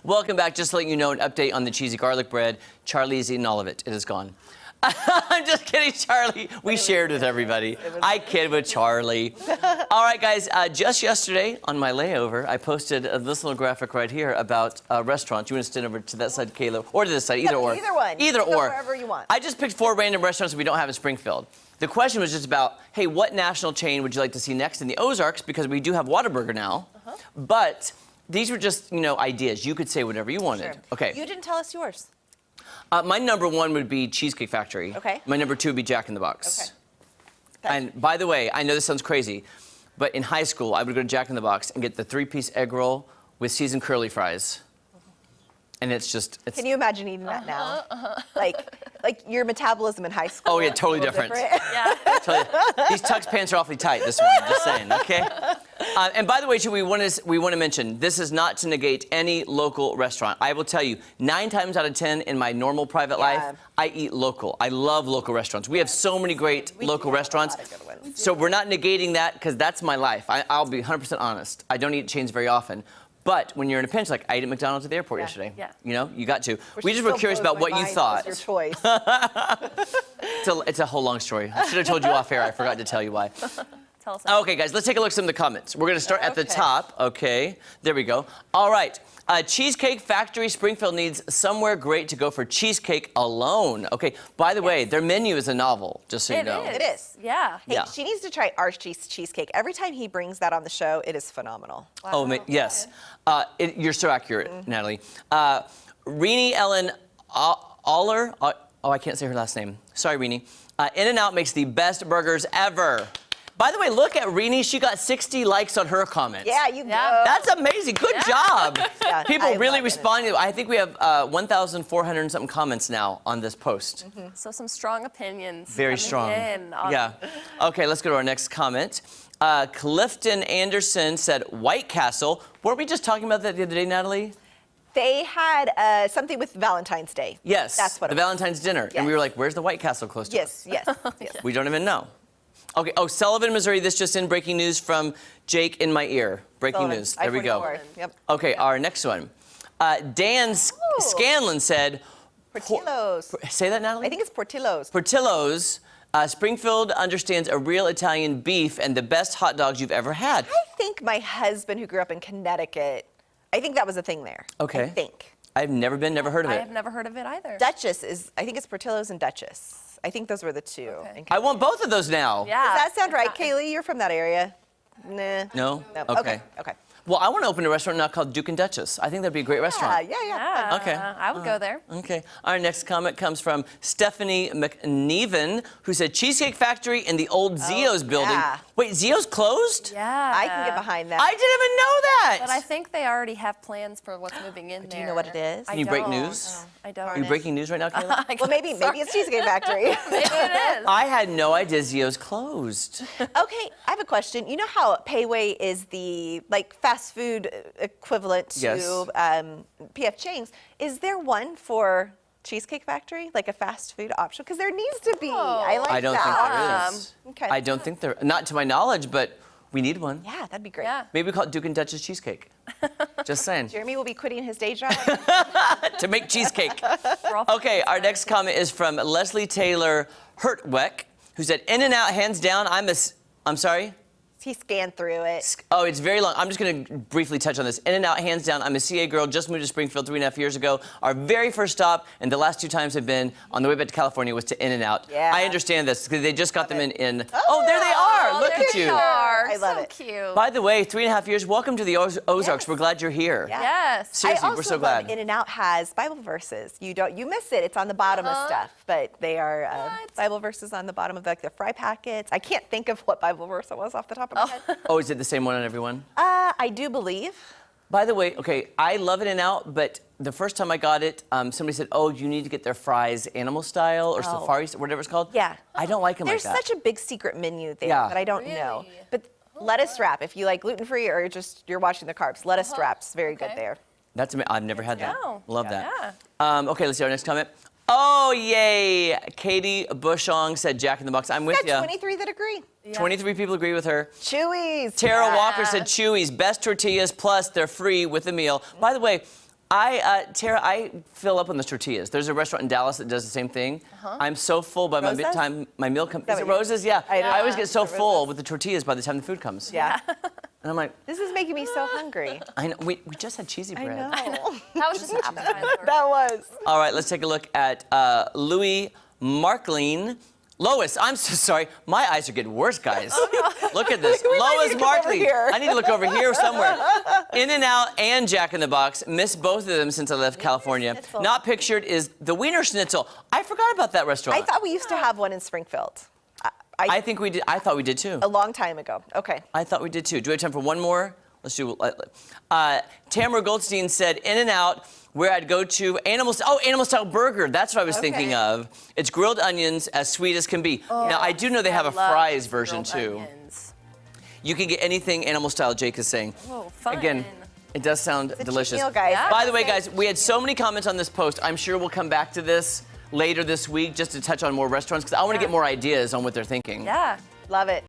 Welcome back. Just to let you know, an update on the cheesy garlic bread. Charlie's eaten all of it. It is gone. I'm just kidding, Charlie. We shared with everybody. I kid with Charlie. All right, guys. Just yesterday on my layover, I posted this little graphic right here about restaurants. You want to stand over to that side, Caleb, or to this side, either or. Either one. Either or. Wherever you want. I just picked 4 random restaurants that we don't have in Springfield. The question was just about, hey, what national chain would you like to see next in the Ozarks? Because we do have Whataburger now. But these were just, ideas. You could say whatever you wanted. Sure. Okay. You didn't tell us yours. My number 1 would be Cheesecake Factory. Okay. My number 2 would be Jack in the Box. Okay. And by the way, I know this sounds crazy, but in high school, I would go to Jack in the Box and get the 3-piece egg roll with seasoned curly fries. And it's just... Can you imagine eating that now? Like your metabolism in high school. Oh, yeah, totally different. Yeah. These tux pants are awfully tight this morning, just saying, okay? And by the way, too, we want to mention, this is not to negate any local restaurant. I will tell you, 9 times out of 10 in my normal private life, I eat local. I love local restaurants. We have so many great local restaurants. So we're not negating that, because that's my life. I'll be 100% honest. I don't eat chains very often. But when you're in a pinch, like I ate at McDonald's at the airport yesterday. Yeah. You got to. We just were curious about what you thought. Your choice. It's a whole long story. I should have told you off air. I forgot to tell you why. Tell us. Okay, guys, let's take a look at some of the comments. We're going to start at the top. Okay, there we go. All right. Cheesecake Factory Springfield needs somewhere great to go for cheesecake alone. Okay, by the way, their menu is a novel, just so you know. It is. Yeah. Hey, she needs to try Archie's cheesecake. Every time he brings that on the show, it is phenomenal. Wow. Oh, yes. You're so accurate, Natalie. Renee Ellen Aller. I can't say her last name. Sorry, Renee. In-N-Out makes the best burgers ever. By the way, look at Renee. She got 60 likes on her comments. Yeah, you go. That's amazing. Good job. Yeah, People really responding. I think we have 1,400 and something comments now on this post. So some strong opinions. Very strong. Yeah. Okay, let's go to our next comment. Clifton Anderson said White Castle. Weren't we just talking about that the other day, Natalie? They had something with Valentine's Day. Yes. That's what the it was. Valentine's dinner. Yes. And we were like, where's the White Castle close to us? Yes. We don't even know. Okay. Oh, Sullivan, Missouri. This just in. Breaking news from Jake in my ear. Breaking news. There we go. Yep. Okay. Our next one. Dan Scanlon said. Portillo's. Say that, Natalie? I think it's Portillo's. Portillo's. Springfield understands a real Italian beef and the best hot dogs you've ever had. I think my husband, who grew up in Connecticut, I think that was a thing there. Okay. I think. I've never heard of it. I have never heard of it either. Duchess is, I think it's Portillo's and Duchess. I think those were the two. Okay. I want both of those now. Yeah. Does that sound right, Kaylee? You're from that area. Nah. No? Okay. Well, I want to open a restaurant now called Duke and Duchess. I think that'd be a great restaurant. Yeah. Okay. I would go there. Okay. Our next comment comes from Stephanie McNeven, who said Cheesecake Factory in the old Zio's building. Yeah. Wait, Zio's closed? Yeah. I can get behind that. I didn't even know that. But I think they already have plans for what's moving in there. Do you know what it is? Can you break news? I don't. Are you breaking news right now, Kayla? Well, maybe it's Cheesecake Factory. Maybe it is. I had no idea Zio's closed. Okay, I have a question. You know how Payway is the fast food equivalent to PF Chang's? Is there one for Cheesecake Factory, like a fast food option? Because there needs to be. I like that. I don't think there is. Okay. I don't think there. Not to my knowledge, but we need one. Yeah, that'd be great. Yeah. Maybe we call it Duke and Duchess Cheesecake. Just saying. Jeremy will be quitting his day job. To make cheesecake. Okay, our next comment is from Leslie Taylor Hurtweck, who said, In-N-Out, hands down, I'm sorry? He scanned through it. Oh, it's very long. I'm just going to briefly touch on this. In-N-Out, hands down. I'm a CA girl, just moved to Springfield 3.5 years ago. Our very first stop, and the last 2 times have been on the way back to California, was to In-N-Out. Yeah. I understand this, because they just got them in. Oh, there they are. Look at you. I love it. So cute. By the way, 3.5 years. Welcome to the Ozarks. Yes. We're glad you're here. Yeah. Yes. Seriously, I also we're so love glad. In-N-Out has Bible verses. You miss it. It's on the bottom of stuff, but they are Bible verses on the bottom of the fry packets. I can't think of what Bible verse it was off the top of my head. Oh, is it the same one on everyone? I do believe. By the way, okay, I love In-N-Out, but the first time I got it, somebody said, oh, you need to get their fries animal style or safari, whatever it's called. Yeah. I don't like them like that. There's such a big secret menu there that I don't know. But lettuce wrap, if you like gluten-free or just you're watching the carbs, lettuce wrap's very good there. That's I've never had that. know. Love that. Yeah. Okay, let's see our next comment. Oh, yay. Katie Bushong said Jack in the Box. I'm with you. Got 23 that agree. 23 people agree with her. Chewy's. Tara Walker said Chewy's, best tortillas, plus they're free with the meal. By the way, Tara, I fill up on the tortillas. There's a restaurant in Dallas that does the same thing. I'm so full by Rosa's? time my meal comes. that Is it what you- Rosa's? Yeah. I know. I always get so Is it full Rosa's? with the tortillas by the time the food comes. Yeah. And I'm like, This is making me so hungry. I know, we just had cheesy I bread. know. That was just an appetizer. That was. All right, let's take a look at Louis Markline. Lois, I'm so sorry. My eyes are getting worse, guys. Look at this. We might Lois need to come over Markline. here. I need to look over here somewhere. In-N-Out and Jack in the Box. Missed both of them since I left California. Schnitzel. Not pictured is the Wiener Schnitzel. I forgot about that restaurant. I thought we used to have one in Springfield. I think we did. I thought we did too. A long time ago. Okay. I thought we did too. Do we have time for one more? Let's do. Tamara Goldstein said In-N-Out, where I'd go to Animal Style Burger. That's what I was thinking Okay. of. It's grilled onions as sweet as can be. Now I do know they have a love fries version grilled too. onions. You can get anything Animal Style. Jake is saying. Whoa, fun. Again, it does sound It's a cheap delicious. meal, guys. Yeah. By the way, guys, we had so many comments on this post. I'm sure we'll come back to this later this week just to touch on more restaurants because I want to get more ideas on what they're thinking. Yeah. Love it.